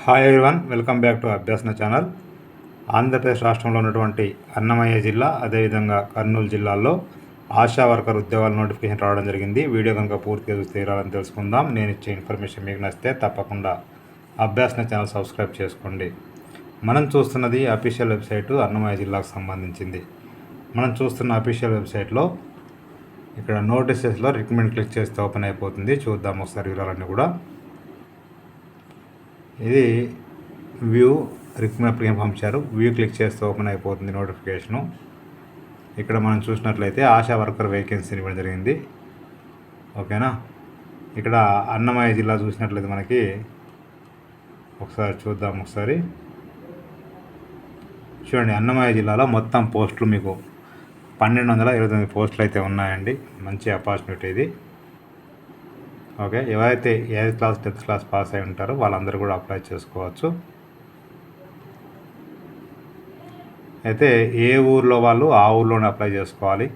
Hi everyone, welcome back to Abhyasana channel. Andhra Pradesh రాష్ట్రంలో ఉన్నటువంటి అన్నమయ్య జిల్లా, అదేవిధంగా కర్నూలు జిల్లాల్లో ఆశా వర్కర్ ఉద్యోగాల నోటిఫికేషన్ రావడం జరిగింది. వీడియో కనుక పూర్తిగా చూస్తే రావాలని తెలుసుకుందాం. నేను ఇచ్చే ఇన్ఫర్మేషన్ మీకు నచ్చితే తప్పకుండా అభ్యాసన ఛానల్ సబ్స్క్రైబ్ చేసుకోండి. మనం చూస్తున్నది అఫీషియల్ వెబ్సైటు అన్నమయ్య జిల్లాకు సంబంధించింది. మనం చూస్తున్న అఫీషియల్ వెబ్సైట్లో ఇక్కడ నోటీసెస్లో రికమెండ్ క్లిక్ చేస్తే ఓపెన్ అయిపోతుంది. చూద్దాం ఒకసారి వివరాలన్నీ కూడా. ఇది వ్యూ రికమెండ్ అప్లికేషన్ పంపించారు. వ్యూ క్లిక్ చేస్తే ఓపెన్ అయిపోతుంది నోటిఫికేషను. ఇక్కడ మనం చూసినట్లయితే ఆశా వర్కర్ వేకెన్సీని ఇవ్వడం జరిగింది. ఓకేనా. ఇక్కడ అన్నమయ్య జిల్లా చూసినట్లయితే మనకి ఒకసారి చూద్దాం. ఒకసారి చూడండి, అన్నమయ్య జిల్లాలో మొత్తం పోస్టులు మీకు 1229 పోస్టులు అయితే ఉన్నాయండి. మంచి ఆపర్చునిటీ ఇది. ఓకే, ఎవరైతే 8th class 10th class pass అయి ఉంటారో వాళ్ళందరూ కూడా అప్లై చేసుకోవచ్చు. అయితే ఏ ఊర్లో వాళ్ళు ఆ ఊర్లోనే అప్లై చేసుకోవాలి.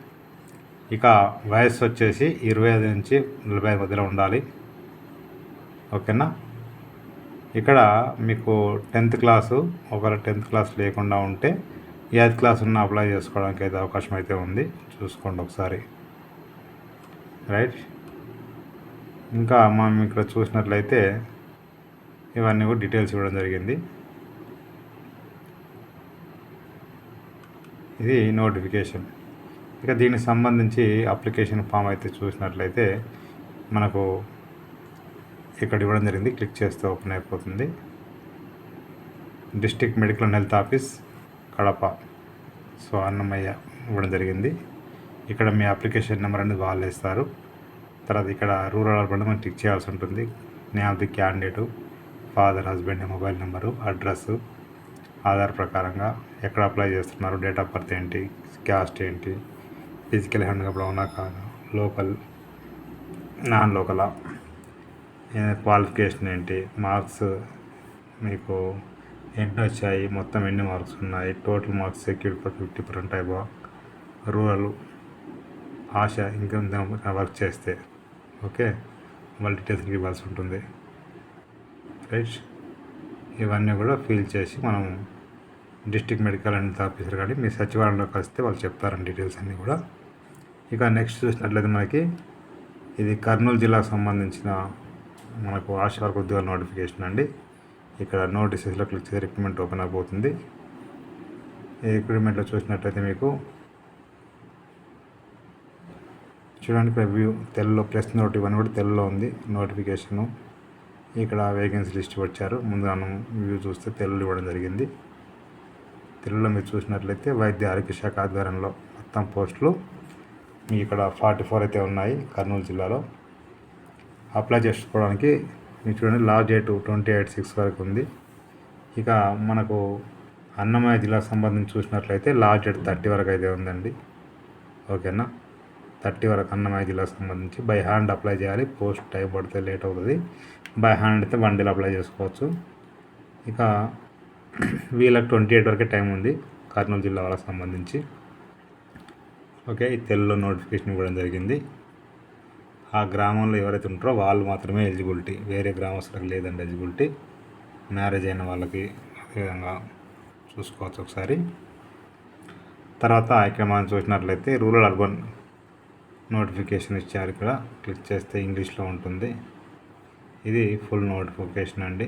ఇక వయసు వచ్చేసి 25 నుంచి 45 మధ్యలో ఉండాలి. ఓకేనా. ఇక్కడ మీకు 10th క్లాసు, ఒకవేళ 10th క్లాస్ లేకుండా ఉంటే 8th క్లాస్ ఉన్న అప్లై చేసుకోవడానికి అయితే అవకాశం అయితే ఉంది. చూసుకోండి ఒకసారి. రైట్. ఇంకా మనం ఇక్కడ చూసినట్లయితే ఇవన్నీ కూడా డీటెయిల్స్ ఇవ్వడం జరిగింది. ఇది నోటిఫికేషన్. ఇక దీనికి సంబంధించి అప్లికేషన్ ఫామ్ అయితే చూసినట్లయితే మనకు ఇక్కడ ఇవ్వడం జరిగింది. క్లిక్ చేస్తే ఓపెన్ అయిపోతుంది. District medical and health office Kadapa, so Annamayya ఇవ్వడం జరిగింది. ఇక్కడ మీ అప్లికేషన్ నెంబర్ అనేది వాళ్ళు ఇస్తారు. తర్వాత ఇక్కడ రూరల్ అర్బన్ మనం టిక్ చేయాల్సి ఉంటుంది. Name of the candidate, father, husband, mobile number, address, Aadhaar ప్రకారంగా ఎక్కడ అప్లై చేస్తున్నారు, డేట్ ఆఫ్ బర్త్ ఏంటి, క్యాస్ట్ ఏంటి, ఫిజికల్ హ్యాండిక్యాప్ అవునా కాదు, లోకల్ నాన్ లోకలా, క్వాలిఫికేషన్ ఏంటి, మార్క్స్ మీకు ఎన్ని వచ్చాయి, మొత్తం ఎన్ని మార్క్స్ ఉన్నాయి, టోటల్ మార్క్స్ సెక్యూర్డ్ ఫర్ 50% అయిపో, రూరల్, ఆశ ఇంకా వర్క్ చేస్తే ఓకే వాళ్ళ డీటెయిల్స్ ఇవ్వాల్సి ఉంటుంది. రైట్. ఇవన్నీ కూడా ఫిల్ చేసి మనం district medical and health officer కానీ మీ సచివాలయంలో కలిస్తే వాళ్ళు చెప్తారండి డీటెయిల్స్ అన్నీ కూడా. ఇక నెక్స్ట్ చూసినట్లయితే మనకి ఇది కర్నూలు జిల్లాకు సంబంధించిన మనకు ఆశా వర్క్ ఉద్యోగాల నోటిఫికేషన్ అండి. ఇక్కడ నోటీసెస్లో క్లిక్ చేసి రిక్రూట్మెంట్ ఓపెన్ అయిపోతుంది. ఈ రిక్రూట్మెంట్లో చూసినట్లయితే మీకు చూడండి, ఇక్కడ వ్యూ తెలుగులో ప్రెస్ నోట్ ఇవన్నీ కూడా తెలుగులో ఉంది నోటిఫికేషను. ఇక్కడ వేకెన్సీ లిస్ట్ వచ్చారు. ముందు మనం వ్యూ చూస్తే తెలుగులో ఇవ్వడం జరిగింది. తెలుగులో మీరు చూసినట్లయితే వైద్య ఆరోగ్య శాఖ ఆధ్వర్యంలో మొత్తం పోస్టులు మీకు ఇక్కడ 44 అయితే ఉన్నాయి కర్నూలు జిల్లాలో. అప్లై చేసుకోవడానికి మీరు చూడండి లాస్ట్ డేట్ 28/6 వరకు ఉంది. ఇక మనకు అన్నమయ్య జిల్లాకు సంబంధించి చూసినట్లయితే లాస్ట్ డేట్ 30 వరకు అయితే ఉందండి. ఓకేనా. 30 వరకు అన్నమయ్య జిల్లాకు సంబంధించి బై హ్యాండ్ అప్లై చేయాలి. పోస్ట్ టైప్ పడితే లేట్ అవుతుంది. బై హ్యాండ్ అయితే 1 డేలో అప్లై చేసుకోవచ్చు. ఇక వీళ్ళకి 28 వరకే టైం ఉంది కర్నూలు జిల్లా వాళ్ళకి సంబంధించి. ఓకే, ఈ తెలుగులో నోటిఫికేషన్ ఇవ్వడం జరిగింది. ఆ గ్రామంలో ఎవరైతే ఉంటారో వాళ్ళు మాత్రమే ఎలిజిబిలిటీ, వేరే గ్రామస్తులకు లేదండి ఎలిజిబిలిటీ. మ్యారేజ్ అయిన వాళ్ళకి విధంగా చూసుకోవచ్చు ఒకసారి. తర్వాత ఇక్కడ మనం చూసినట్లయితే రూరల్ అర్బన్ నోటిఫికేషన్ ఇచ్చారు. ఇక్కడ క్లిక్ చేస్తే ఇంగ్లీష్లో ఉంటుంది. ఇది ఫుల్ నోటిఫికేషన్ అండి.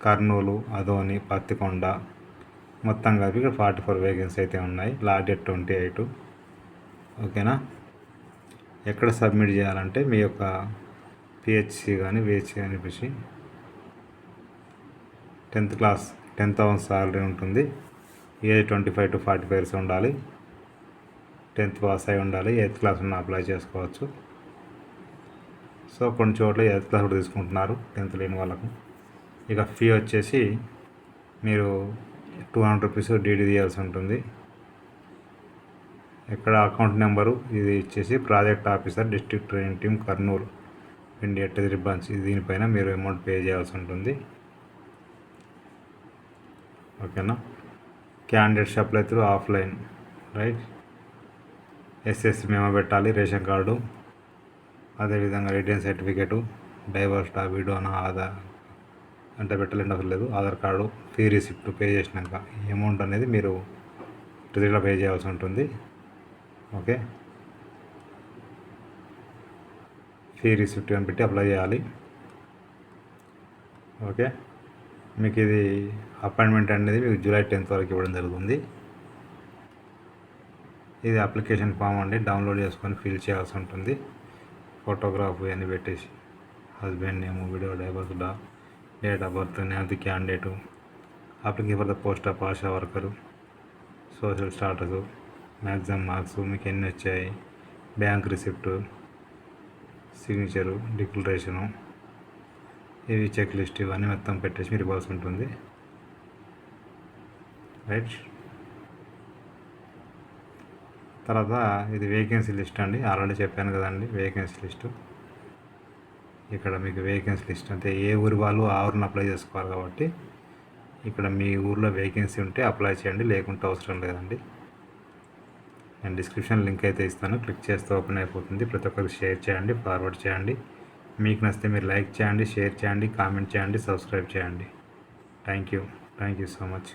కర్నూలు, అదోని, పత్తికొండ మొత్తం కలిపి ఇక్కడ 44 వేకెన్సీ అయితే ఉన్నాయి. Last date 28. ఓకేనా. ఎక్కడ సబ్మిట్ చేయాలంటే మీ యొక్క పిహెచ్సి కానీ విహెచ్సి కానీ చెప్పేసి 10th క్లాస్ 10,000 సాలరీ ఉంటుంది. ఏజ్ 25 to 45 ఇయర్స్ ఉండాలి. 10th పాస్ అయి ఉండాలి. 8th క్లాస్ ఉన్న అప్లై చేసుకోవచ్చు. సో కొన్ని చోట్ల 8th క్లాస్ కూడా తీసుకుంటున్నారు 10th లేని వాళ్ళకు. ఇక ఫీ వచ్చేసి మీరు 200 రూపీస్ డీడీ తీయాల్సి ఉంటుంది. ఇక్కడ అకౌంట్ నెంబరు ఇది ఇచ్చేసి project officer district training team Kurnool India treasury branch, దీనిపైన మీరు అమౌంట్ పే చేయాల్సి ఉంటుంది. ఓకేనా. Candidates apply through offline. Right. SSC మేమో పెట్టాలి, రేషన్ కార్డు, అదేవిధంగా రిటర్న్ సర్టిఫికేటు, డైవర్స్ విడోనా, ఆధార్ అంటే పెట్టలేని అవసరం లేదు. Aadhaar card, fee receipt pay చేసినాక ఈ అమౌంట్ అనేది మీరు రిజిస్టర్లో పే చేయాల్సి ఉంటుంది. ఓకే, ఫీ రిసిప్ట్ అని పెట్టి అప్లై చేయాలి. ఓకే, మీకు ఇది అపాయింట్మెంట్ అనేది మీకు జూలై 10th వరకు ఇవ్వడం జరుగుతుంది. ఇది అప్లికేషన్ ఫామ్ అండి, డౌన్లోడ్ చేసుకొని ఫిల్ చేయాల్సి ఉంటుంది. ఫోటోగ్రాఫ్ ఇవన్నీ పెట్టేసి husband name, video divorce, date of birth, name of the candidate, application for the post of ASHA worker, social status, maximum marks, మీకు ఎన్ని వచ్చాయి, బ్యాంక్ రిసిప్ట్, సిగ్నేచరు, డిక్లరేషను, ఇవి చెక్ లిస్ట్, ఇవన్నీ మొత్తం పెట్టేసి మీరు ఇవ్వాల్సి ఉంటుంది. రైట్, తర్వాత ఇది వేకెన్సీ లిస్ట్ అండి. ఆల్రెడీ చెప్పాను కదండి వేకెన్సీ లిస్టు. ఇక్కడ మీకు వేకెన్సీ లిస్ట్ అంటే ఏ ఊరి వాళ్ళు ఆ ఊరిని అప్లై చేసుకోవాలి కాబట్టి ఇక్కడ మీ ఊర్లో వేకెన్సీ ఉంటే అప్లై చేయండి, లేకుంటే అవసరం లేదండి. నేను డిస్క్రిప్షన్ లింక్ అయితే ఇస్తాను, క్లిక్ చేస్తే ఓపెన్ అయిపోతుంది. ప్రతి ఒక్కరికి షేర్ చేయండి, ఫార్వర్డ్ చేయండి. మీకు నచ్చితే మీరు లైక్ చేయండి, షేర్ చేయండి, కామెంట్ చేయండి, సబ్స్క్రైబ్ చేయండి. Thank you so much.